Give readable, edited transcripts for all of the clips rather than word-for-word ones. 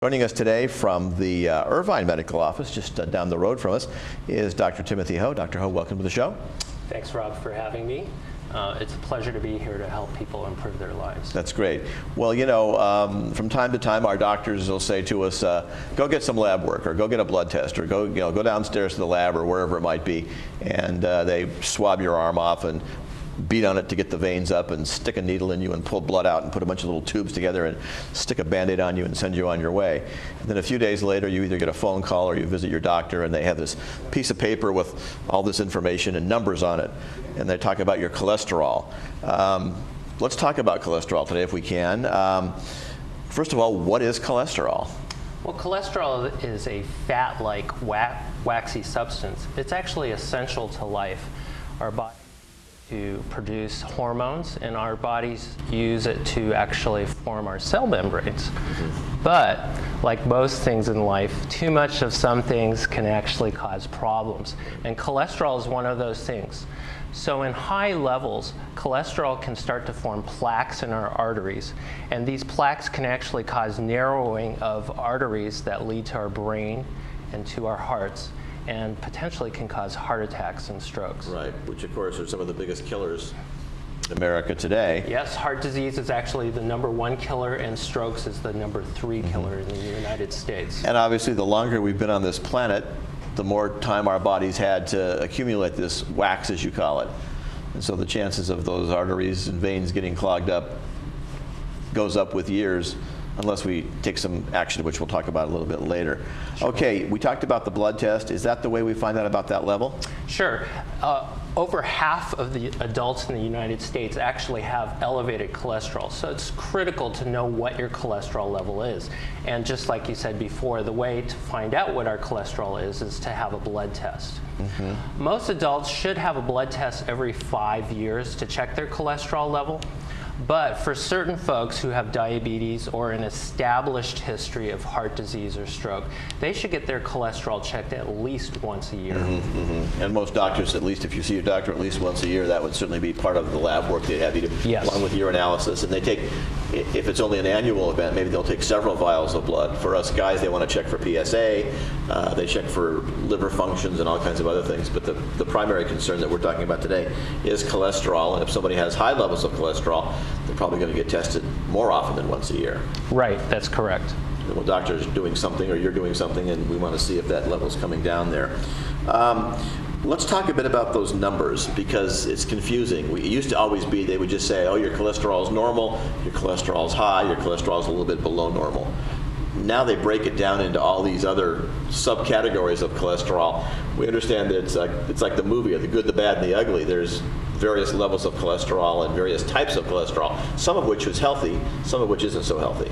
Joining us today from the Irvine Medical Office, just down the road from us, is Dr. Timothy Ho. Dr. Ho, welcome to the show. Thanks, Rob, for having me. It's a pleasure to be here to help people improve their lives. That's great. Well, you know, from time to time, our doctors will say to us, go get some lab work, or go get a blood test, or go downstairs to the lab, or wherever it might be, and they swab your arm off and beat on it to get the veins up and stick a needle in you and pull blood out and put a bunch of little tubes together and stick a Band-Aid on you and send you on your way. And then a few days later, you either get a phone call or you visit your doctor and they have this piece of paper with all this information and numbers on it, and they talk about your cholesterol. Let's talk about cholesterol today if we can. First of all, what is cholesterol? Well, cholesterol is a fat-like waxy substance. It's actually essential to life. Our body to produce hormones, and our bodies use it to actually form our cell membranes. But like most things in life, too much of some things can actually cause problems, and cholesterol is one of those things. So in high levels, cholesterol can start to form plaques in our arteries, and these plaques can actually cause narrowing of arteries that lead to our brain and to our hearts, and potentially can cause heart attacks and strokes. Right, which of course are some of the biggest killers in America today. Yes, heart disease is actually the #1 killer, and strokes is the #3 killer in the United States. And obviously, the longer we've been on this planet, the more time our bodies had to accumulate this wax, as you call it. And so the chances of those arteries and veins getting clogged up goes up with years, unless we take some action, which we'll talk about a little bit later. Sure. Okay, we talked about the blood test. Is that the way we find out about that level? Sure. Over half of the adults in the United States actually have elevated cholesterol, so it's critical to know what your cholesterol level is. And just like you said before, the way to find out what our cholesterol is to have a blood test. Most adults should have a blood test every 5 years to check their cholesterol level. But for certain folks who have diabetes or an established history of heart disease or stroke, they should get their cholesterol checked at least once a year. And most doctors, at least if you see your doctor at least once a year, that would certainly be part of the lab work they have you do, yes, along with your analysis. And they take, if it's only an annual event, maybe they'll take several vials of blood. For us guys, they want to check for PSA, they check for liver functions and all kinds of other things. But the primary concern that we're talking about today is cholesterol. And if somebody has high levels of cholesterol, they're probably going to get tested more often than once a year. Right, that's correct. And when doctor's doing something or you're doing something, and we want to see if that level's coming down there. Let's talk a bit about those numbers, because it's confusing. It used to always be they would just say, oh, your cholesterol is normal, your cholesterol is high, your cholesterol is a little bit below normal. Now they break it down into all these other subcategories of cholesterol. We understand that it's like the movie of the good, the bad, and the ugly. There's various levels of cholesterol and various types of cholesterol, some of which is healthy, some of which isn't so healthy.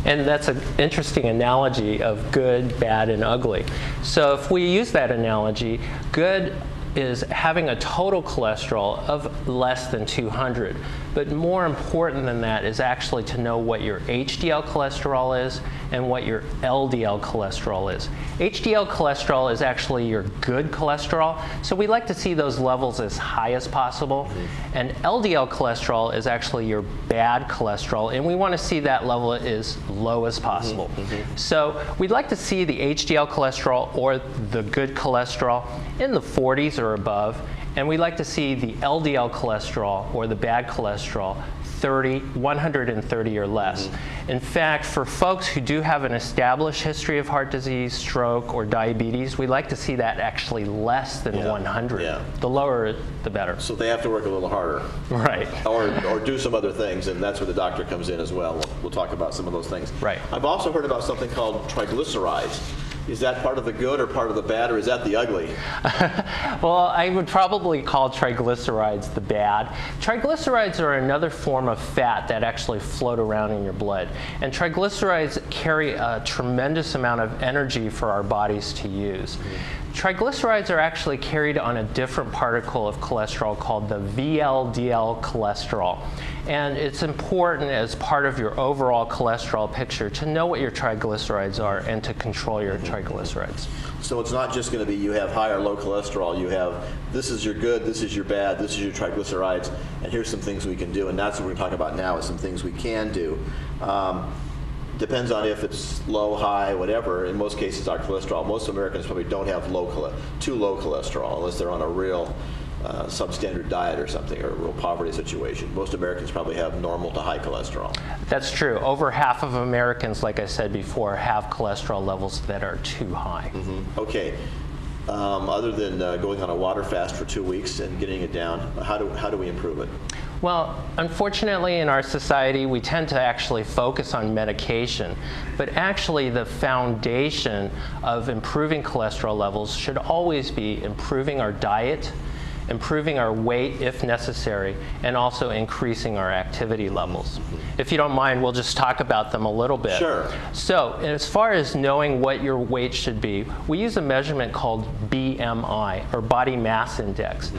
And that's an interesting analogy of good, bad, and ugly. So if we use that analogy, good is having a total cholesterol of less than 200. But more important than that is actually to know what your HDL cholesterol is and what your LDL cholesterol is. HDL cholesterol is actually your good cholesterol, so we like to see those levels as high as possible. And LDL cholesterol is actually your bad cholesterol, and we want to see that level as low as possible. So we'd like to see the HDL cholesterol or the good cholesterol in the 40s or above, and we like to see the LDL cholesterol or the bad cholesterol 130 or less. In fact, for folks who do have an established history of heart disease, stroke, or diabetes, we like to see that actually less than 100. The lower, the better. So they have to work a little harder. Right. Or do some other things, and that's where the doctor comes in as well. We'll talk about some of those things. Right. I've also heard about something called triglycerides. Is that part of the good or part of the bad, or is that the ugly? Well, I would probably call triglycerides the bad. Triglycerides are another form of fat that actually float around in your blood. And triglycerides carry a tremendous amount of energy for our bodies to use. Triglycerides are actually carried on a different particle of cholesterol called the VLDL cholesterol. And it's important as part of your overall cholesterol picture to know what your triglycerides are and to control your triglycerides. So it's not just going to be you have high or low cholesterol. You have this is your good, this is your bad, this is your triglycerides, and here's some things we can do. And that's what we're talking about now is some things we can do. depends on if it's low, high, whatever. In most cases, our cholesterol, most Americans probably don't have too low cholesterol unless they're on a real substandard diet or something, or a real poverty situation. Most Americans probably have normal to high cholesterol. That's true. Over half of Americans, like I said before, have cholesterol levels that are too high. Okay. Other than going on a water fast for 2 weeks and getting it down, how do we improve it? Well, unfortunately in our society we tend to actually focus on medication, but actually the foundation of improving cholesterol levels should always be improving our diet, improving our weight if necessary, and also increasing our activity levels. If you don't mind, we'll just talk about them a little bit. Sure. So, as far as knowing what your weight should be, we use a measurement called BMI, or body mass index.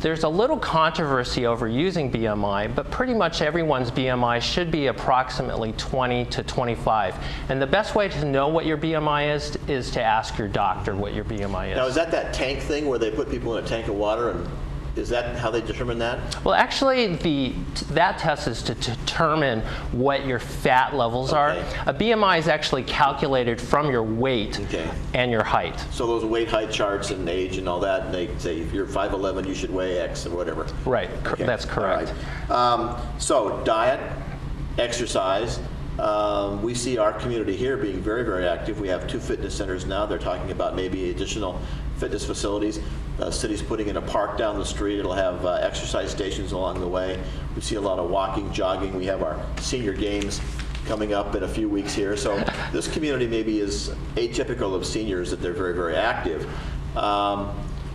There's a little controversy over using BMI, but pretty much everyone's BMI should be approximately 20 to 25. And the best way to know what your BMI is to ask your doctor what your BMI is. Now, is that tank thing where they put people in a tank of water, and is that how they determine that? Well, actually, that test is to determine what your fat levels are. A BMI is actually calculated from your weight and your height. So those weight, height charts and age and all that, and they say if you're 5'11", you should weigh X or whatever. Right, that's correct. All right. So diet, exercise. We see our community here being very, very active. We have 2 fitness centers now. They're talking about maybe additional fitness facilities. The city's putting in a park down the street. It'll have exercise stations along the way. We see a lot of walking, jogging. We have our senior games coming up in a few weeks here. So this community maybe is atypical of seniors, that they're very, very active.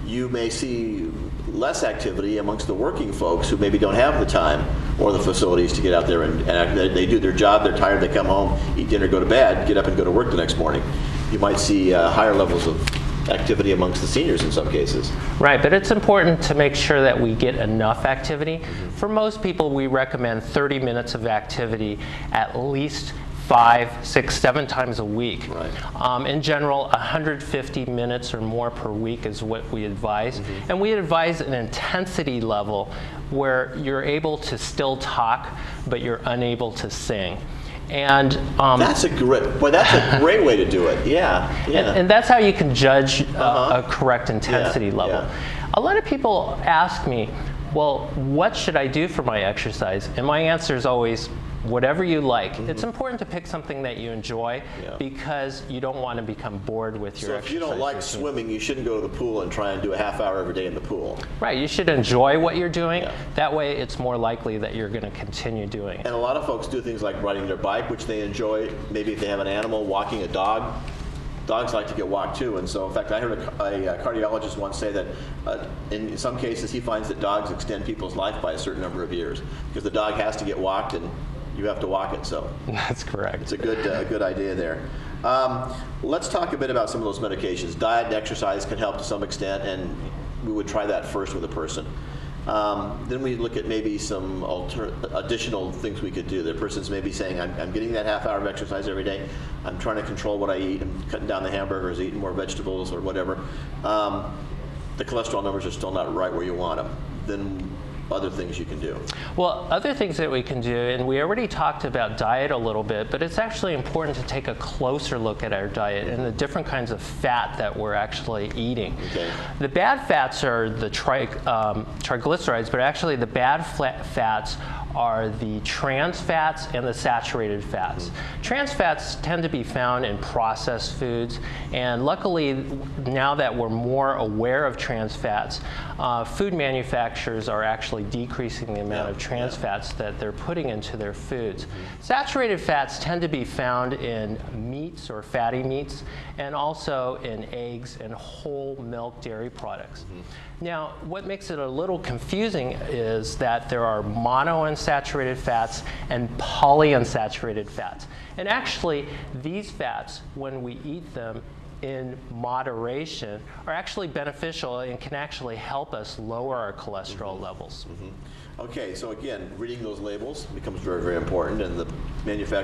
You may see less activity amongst the working folks who maybe don't have the time or the facilities to get out there and they do their job, they're tired, they come home, eat dinner, go to bed, get up and go to work the next morning. You might see higher levels of activity amongst the seniors in some cases. Right, but it's important to make sure that we get enough activity. For most people, we recommend 30 minutes of activity at least 5, 6, 7 times a week. Right. In general, 150 minutes or more per week is what we advise. And we advise an intensity level where you're able to still talk, but you're unable to sing. And that's a great way to do it. Yeah. And that's how you can judge a correct intensity level. A lot of people ask me, well, what should I do for my exercise? And my answer is always, whatever you like. It's important to pick something that you enjoy because you don't want to become bored with your exercise. So if you don't like swimming, you shouldn't go to the pool and try and do a half hour every day in the pool. Right, you should enjoy what you're doing. That way it's more likely that you're going to continue doing it. And a lot of folks do things like riding their bike, which they enjoy. Maybe if they have an animal, walking a dog. Dogs like to get walked too, and so in fact I heard a cardiologist once say that in some cases he finds that dogs extend people's life by a certain number of years because the dog has to get walked and you have to walk it. So that's correct. It's a good idea there. Let's talk a bit about some of those medications. Diet and exercise can help to some extent, and we would try that first with a person. Then we look at maybe some additional things we could do. The person's maybe saying, I'm getting that half hour of exercise every day. I'm trying to control what I eat. I'm cutting down the hamburgers, eating more vegetables or whatever. The cholesterol numbers are still not right where you want them. Then other things you can do? Well, other things that we can do, and we already talked about diet a little bit, but it's actually important to take a closer look at our diet and the different kinds of fat that we're actually eating. Okay. The bad fats are the triglycerides, but actually the bad fats are the trans fats and the saturated fats. Trans fats tend to be found in processed foods, and luckily now that we're more aware of trans fats, food manufacturers are actually decreasing the amount of trans fats that they're putting into their foods. Saturated fats tend to be found in meats or fatty meats, and also in eggs and whole milk dairy products. Now, what makes it a little confusing is that there are monounsaturated fats and polyunsaturated fats. And actually, these fats, when we eat them in moderation, are actually beneficial and can actually help us lower our cholesterol levels. Okay, so again, reading those labels becomes very, very important, and the manufacturer